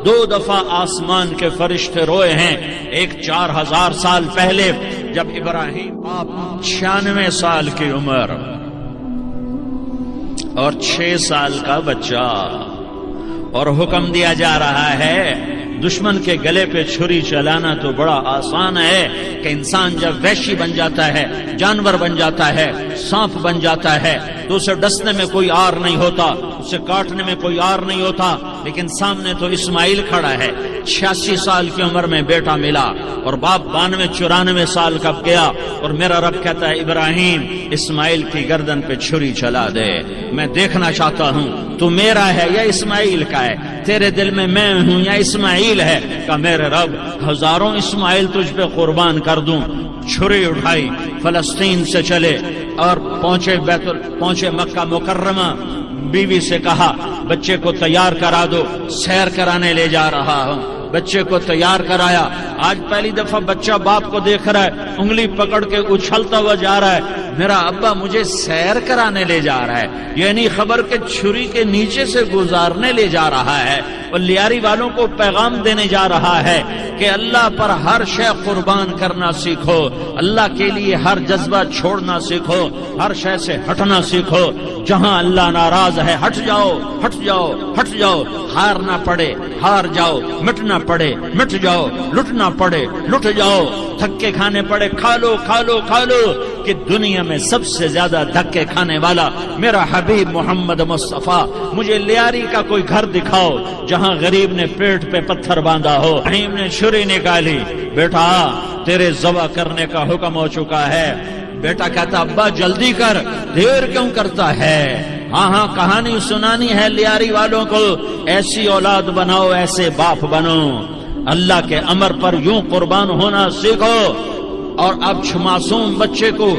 دو دفعہ آسمان کے فرشتے روئے ہیں، ایک 4000 سال پہلے جب ابراہیم آپ 96 سال کی عمر اور 6 سال کا بچہ، اور حکم دیا جا رہا ہے دشمن کے گلے پہ چھری چلانا تو بڑا آسان ہے کہ انسان جب وحشی بن جاتا ہے، جانور بن جاتا ہے، سانپ بن جاتا ہے تو اسے ڈسنے میں کوئی آر نہیں ہوتا، اسے کاٹنے میں کوئی آر نہیں ہوتا، لیکن سامنے تو اسماعیل کھڑا ہے، 86 سال کی عمر میں بیٹا ملا اور باپ 92-94 سال کا گیا، اور میرا رب کہتا ہے ابراہیم اسماعیل کی گردن پہ چھری چلا دے، میں دیکھنا چاہتا ہوں تو میرا ہے یا اسماعیل کا ہے، تیرے دل میں میں ہوں یا اسماعیل ہے؟ کہ میرے رب ہزاروں اسماعیل تجھ پہ قربان کر دوں۔ چھری اٹھائی، فلسطین سے چلے اور پہنچے مکہ مکرمہ، بیوی سے کہا بچے کو تیار کرا دو، سیر کرانے لے جا رہا ہوں، بچے کو تیار کرایا۔ آج پہلی دفعہ بچہ باپ کو دیکھ رہا ہے، انگلی پکڑ کے اچھلتا ہوا جا رہا ہے، میرا ابا مجھے سیر کرانے لے جا رہا ہے، یہ نہیں خبر کہ چھری کے نیچے سے گزارنے لے جا رہا ہے۔ اور لیاری والوں کو پیغام دینے جا رہا ہے کہ اللہ پر ہر شے قربان کرنا سیکھو، اللہ کے لیے ہر جذبہ چھوڑنا سیکھو، ہر شے سے ہٹنا سیکھو، جہاں اللہ ناراض ہے ہٹ جاؤ، ہٹ جاؤ، ہٹ جاؤ، ہارنا پڑے ہار جاؤ، مٹنا پڑے مٹ جاؤ، لٹنا پڑے لٹ جاؤ، دھکے کھانے پڑے کھا لو کھا لو کھا لو، کہ دنیا میں سب سے زیادہ دھکے کھانے والا میرا حبیب محمد مصطفیٰ، مجھے لیاری کا کوئی گھر دکھاؤ جہاں غریب نے پیٹ پہ پتھر باندھا ہو۔ ابراہیم نے چھری نکالی، بیٹا تیرے ذبح کرنے کا حکم ہو چکا ہے۔ بیٹا کہتا ابا جلدی کر، دیر کیوں کرتا ہے؟ ہاں کہانی سنانی ہے لیاری والوں کو، ایسی اولاد بناؤ، ایسے باپ بنو، اللہ کے امر پر یوں قربان ہونا سیکھو۔ اور اب معصوم بچے کو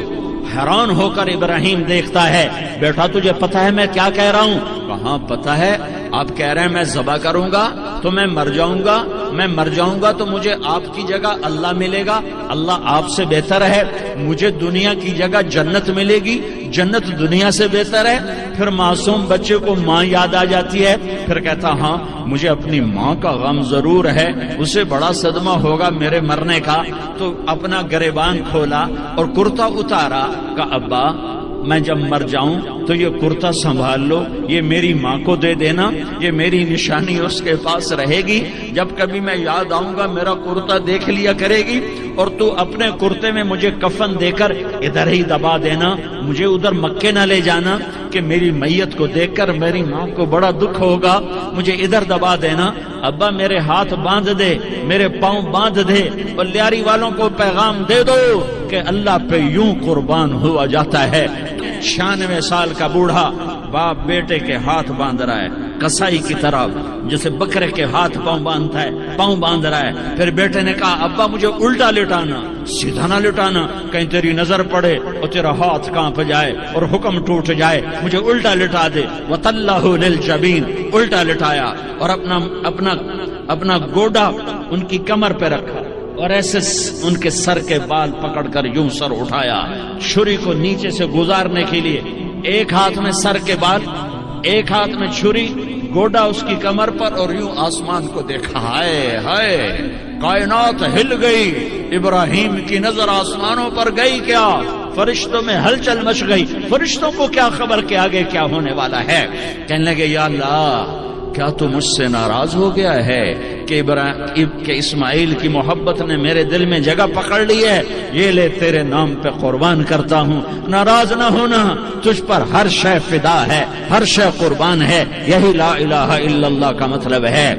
حیران ہو کر ابراہیم دیکھتا ہے، بیٹا تجھے پتا ہے میں کیا کہہ رہا ہوں؟ کہاں پتا ہے، آپ کہہ رہے ہیں میں ذبح کروں گا تو میں مر جاؤں گا، میں مر جاؤں گا تو مجھے آپ کی جگہ اللہ ملے گا، اللہ آپ سے بہتر ہے، مجھے دنیا کی جگہ جنت ملے گی، جنت دنیا سے بہتر ہے۔ پھر معصوم بچے کو ماں یاد آ جاتی ہے، پھر کہتا ہاں مجھے اپنی ماں کا غم ضرور ہے، اسے بڑا صدمہ ہوگا میرے مرنے کا۔ تو اپنا گریبان کھولا اور کرتا اتارا، کہ ابا میں جب مر جاؤں تو یہ کرتا سنبھال لو، یہ میری ماں کو دے دینا، یہ میری نشانی اس کے پاس رہے گی، جب کبھی میں یاد آؤں گا میرا کرتا دیکھ لیا کرے گی، اور تو اپنے کرتے میں مجھے کفن دے کر ادھر ہی دبا دینا، مجھے ادھر مکے نہ لے جانا کہ میری میت کو دیکھ کر میری ماں کو بڑا دکھ ہوگا، مجھے ادھر دبا دینا۔ ابا میرے ہاتھ باندھ دے، میرے پاؤں باندھ دے، اور لیاری والوں کو پیغام دے دو کہ اللہ پہ یوں قربان ہوا جاتا ہے۔ 96 سال کا بوڑھا باپ بیٹے کے ہاتھ باندھ رہا ہے، کسائی کی طرح جیسے بکرے کے ہاتھ پاؤں باندھتا ہے، پاؤں باندھ رہا ہے۔ پھر بیٹے نے کہا ابا مجھے الٹا لٹانا، سیدھا نہ لٹانا، کہیں تیری نظر پڑے اور تیرا ہاتھ کانپ جائے اور حکم ٹوٹ جائے، مجھے الٹا لٹا دے۔ وَتَلَّهُ لِلْجَبِينِ، الٹا لٹایا اور اپنا گوڈا ان کی کمر پہ رکھا، اور ایسے ان کے سر کے بال پکڑ کر یوں سر اٹھایا، چھری کو نیچے سے گزارنے کے لیے، ایک ہاتھ میں سر کے بال، ایک ہاتھ میں چھری، گوڈا اس کی کمر پر، اور یوں آسمان کو دیکھا۔ ہائے ہائے، کائنات ہل گئی، ابراہیم کی نظر آسمانوں پر گئی کیا؟ فرشتوں میں ہلچل مچ گئی، فرشتوں کو کیا خبر کہ آگے کیا ہونے والا ہے؟ کہنے لگے یا اللہ کیا تو مجھ سے ناراض ہو گیا ہے کہ اسماعیل کی محبت نے میرے دل میں جگہ پکڑ لی ہے؟ یہ لے تیرے نام پہ قربان کرتا ہوں، ناراض نہ ہونا، تجھ پر ہر شے فدا ہے، ہر شے قربان ہے، یہی لا الہ الا اللہ کا مطلب ہے۔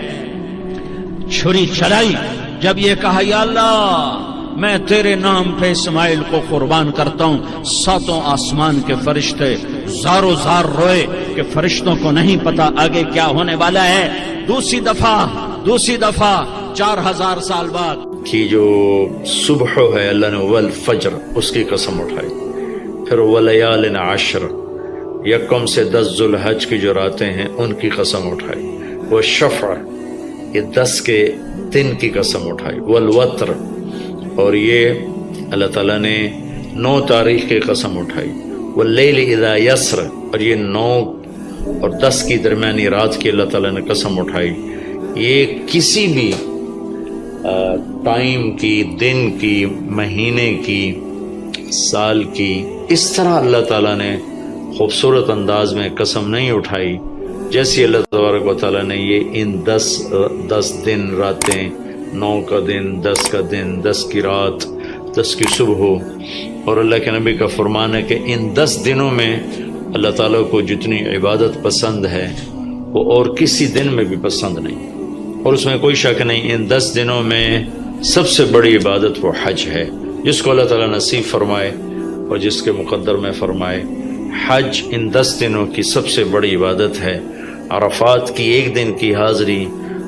چھری چلائی، جب یہ کہا یا اللہ میں تیرے نام پہ اسماعیل کو قربان کرتا ہوں، 7 آسمان کے فرشتے زارو زار روئے کہ فرشتوں کو نہیں پتا آگے کیا ہونے والا ہے۔ دوسری دفعہ 4000 سال بعد کی جو صبح ہے اللہ نے والفجر اس کی قسم اٹھائی، پھر ولیال عشر، یکم سے 10 ذوالحج کی جو راتیں ہیں ان کی قسم اٹھائی، والشفع یہ 10 کے دن کی قسم اٹھائی، والوتر اور یہ اللہ تعالیٰ نے 9 تاریخ کی قسم اٹھائی، واللیل اذا یسر اور یہ 9 اور 10 کی درمیانی رات کی اللہ تعالیٰ نے قسم اٹھائی یہ کسی بھی ٹائم کی، دن کی، مہینے کی، سال کی اس طرح اللہ تعالیٰ نے خوبصورت انداز میں قسم نہیں اٹھائی جیسی اللہ تبارک و تعالیٰ نے یہ ان 10 دن راتیں، 9 کا دن، 10 کا دن، 10 کی رات، 10 کی صبح ہو. اور اللہ کے نبی کا فرمان ہے کہ ان 10 دنوں میں اللہ تعالیٰ کو جتنی عبادت پسند ہے وہ اور کسی دن میں بھی پسند نہیں. اور اس میں کوئی شک نہیں، ان 10 دنوں میں سب سے بڑی عبادت وہ حج ہے، جس کو اللہ تعالیٰ نصیب فرمائے اور جس کے مقدر میں فرمائے. حج ان 10 دنوں کی سب سے بڑی عبادت ہے. عرفات کی ایک دن کی حاضری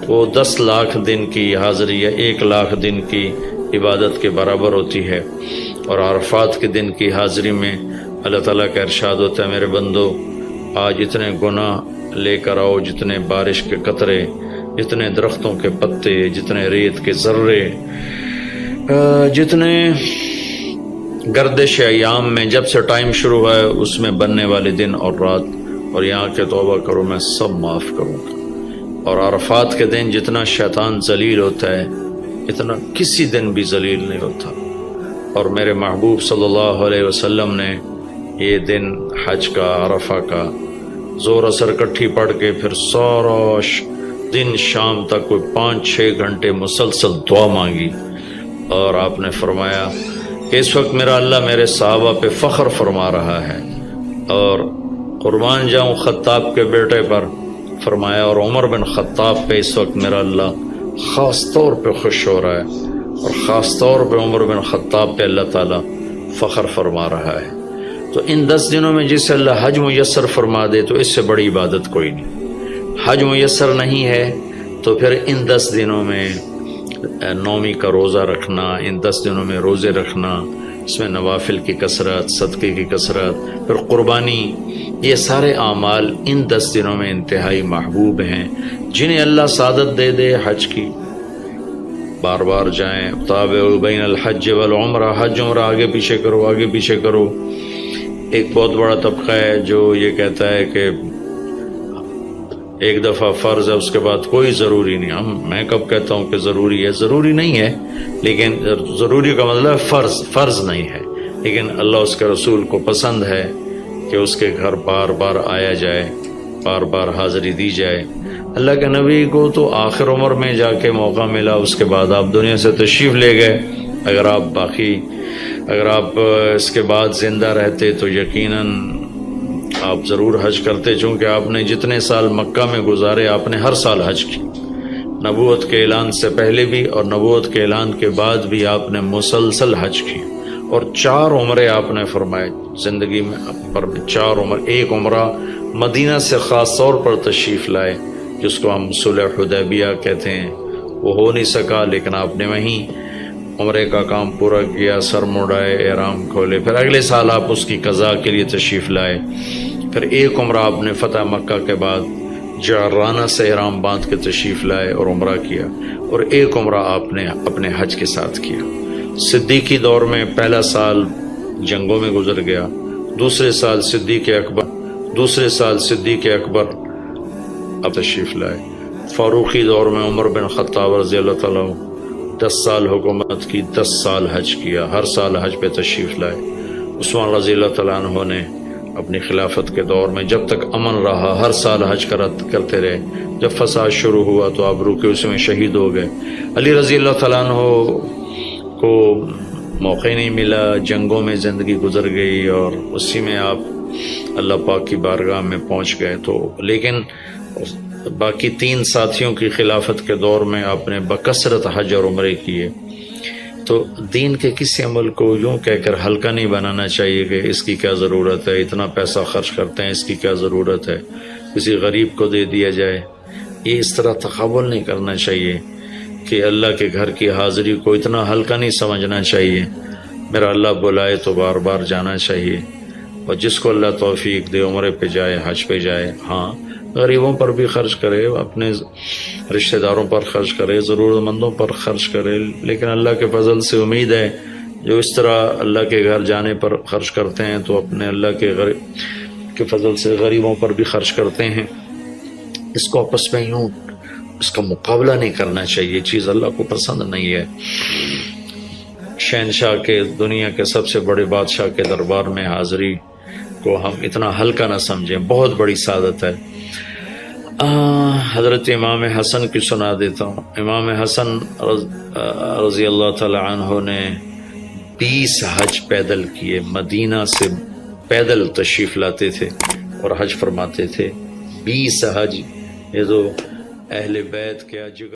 وہ 10 لاکھ دن کی حاضری یا 1 لاکھ دن کی عبادت کے برابر ہوتی ہے. اور عرفات کے دن کی حاضری میں اللہ تعالیٰ کا ارشاد ہوتا ہے، میرے بندو آج اتنے گناہ لے کر آؤ، جتنے بارش کے قطرے، جتنے درختوں کے پتے، جتنے ریت کے ذرے، جتنے گردش ایام میں جب سے ٹائم شروع ہوا ہے اس میں بننے والے دن اور رات، اور یہاں کے توبہ کرو میں سب معاف کروں گا. اور عرفات کے دن جتنا شیطان ذلیل ہوتا ہے اتنا کسی دن بھی ذلیل نہیں ہوتا. اور میرے محبوب صلی اللہ علیہ وسلم نے یہ دن حج کا، عرفہ کا زور اثر کٹھی پڑھ کے پھر سارا دن شام تک کوئی 5-6 گھنٹے مسلسل دعا مانگی. اور آپ نے فرمایا کہ اس وقت میرا اللہ میرے صحابہ پہ فخر فرما رہا ہے، اور قربان جاؤں خطاب کے بیٹے پر. فرمایا اور عمر بن خطاب پہ اس وقت میرا اللہ خاص طور پہ خوش ہو رہا ہے، اور خاص طور پہ عمر بن خطاب پہ اللہ تعالیٰ فخر فرما رہا ہے. تو ان 10 دنوں میں جسے اللہ حج میسر فرما دے تو اس سے بڑی عبادت کوئی نہیں. حج میسر نہیں ہے تو پھر ان 10 دنوں میں نومی کا روزہ رکھنا، ان 10 دنوں میں روزے رکھنا، اس میں نوافل کی کثرت، صدقے کی کثرت، پھر قربانی، یہ سارے اعمال ان 10 دنوں میں انتہائی محبوب ہیں. جنہیں اللہ سعادت دے دے حج کی، بار بار جائیں. تابعوا بین الحج والعمرہ، حج عمرہ آگے پیچھے کرو، آگے پیچھے کرو. ایک بہت بڑا طبقہ ہے جو یہ کہتا ہے کہ ایک دفعہ فرض ہے اس کے بعد کوئی ضروری نہیں. میں کب کہتا ہوں کہ ضروری ہے؟ ضروری نہیں ہے، لیکن ضروری کا مطلب فرض نہیں ہے، لیکن اللہ اس کے رسول کو پسند ہے کہ اس کے گھر بار بار آیا جائے، بار بار حاضری دی جائے. اللہ کے نبی کو تو آخر عمر میں جا کے موقع ملا، اس کے بعد آپ دنیا سے تشریف لے گئے. اگر آپ اس کے بعد زندہ رہتے تو یقیناً آپ ضرور حج کرتے، چونکہ آپ نے جتنے سال مکہ میں گزارے آپ نے ہر سال حج کی. نبوت کے اعلان سے پہلے بھی اور نبوت کے اعلان کے بعد بھی آپ نے مسلسل حج کی، اور 4 عمرے آپ نے فرمائے زندگی میں پر 4 عمر. ایک عمرہ مدینہ سے خاص طور پر تشریف لائے جس کو ہم صلح حدیبیہ کہتے ہیں، وہ ہو نہیں سکا لیکن آپ نے وہیں عمرے کا کام پورا کیا، سر مڑائے، احرام کھولے. پھر اگلے سال آپ اس کی قضاء کے لیے تشریف لائے. پھر ایک عمرہ آپ نے فتح مکہ کے بعد جعرانہ سے احرام باندھ کے تشریف لائے اور عمرہ کیا، اور ایک عمرہ آپ نے اپنے حج کے ساتھ کیا. صدیقی دور میں پہلا سال جنگوں میں گزر گیا، دوسرے سال صدیق اکبر اب تشریف لائے. فاروقی دور میں عمر بن خطاب رضی اللہ تعالیٰ 10 سال حکومت کی، 10 سال حج کیا، ہر سال حج پہ تشریف لائے. عثمان رضی اللہ تعالیٰ عنہ نے اپنی خلافت کے دور میں جب تک امن رہا ہر سال حج کرتے رہے. جب فساد شروع ہوا تو آپ رکے، اس میں شہید ہو گئے. علی رضی اللہ تعالیٰ عنہ کو موقع نہیں ملا، جنگوں میں زندگی گزر گئی، اور اسی میں آپ اللہ پاک کی بارگاہ میں پہنچ گئے. تو لیکن باقی 3 ساتھیوں کی خلافت کے دور میں آپ نے بکثرت حج اور عمرے کیے. تو دین کے کسی عمل کو یوں کہہ کر ہلکا نہیں بنانا چاہیے کہ اس کی کیا ضرورت ہے، اتنا پیسہ خرچ کرتے ہیں، اس کی کیا ضرورت ہے، کسی غریب کو دے دیا جائے. یہ اس طرح تقابل نہیں کرنا چاہیے کہ اللہ کے گھر کی حاضری کو اتنا ہلکا نہیں سمجھنا چاہیے. میرا اللہ بلائے تو بار بار جانا چاہیے، اور جس کو اللہ توفیق دے عمرے پہ جائے، حج پہ جائے. ہاں غریبوں پر بھی خرچ کرے، اپنے رشتہ داروں پر خرچ کرے، ضرورت مندوں پر خرچ کرے، لیکن اللہ کے فضل سے امید ہے جو اس طرح اللہ کے گھر جانے پر خرچ کرتے ہیں تو اپنے اللہ کے فضل سے غریبوں پر بھی خرچ کرتے ہیں. اس کو آپس میں یوں اس کا مقابلہ نہیں کرنا چاہیے. یہ چیز اللہ کو پسند نہیں ہے. شہنشاہ کے دنیا کے سب سے بڑے بادشاہ کے دربار میں حاضری کو ہم اتنا ہلکا نہ سمجھیں، بہت بڑی سعادت ہے. حضرت امام حسن کی سنا دیتا ہوں. امام حسن رضی اللہ تعالی عنہ نے 20 حج پیدل کیے. مدینہ سے پیدل تشریف لاتے تھے اور حج فرماتے تھے. 20 حج. یہ تو اہل بیت کے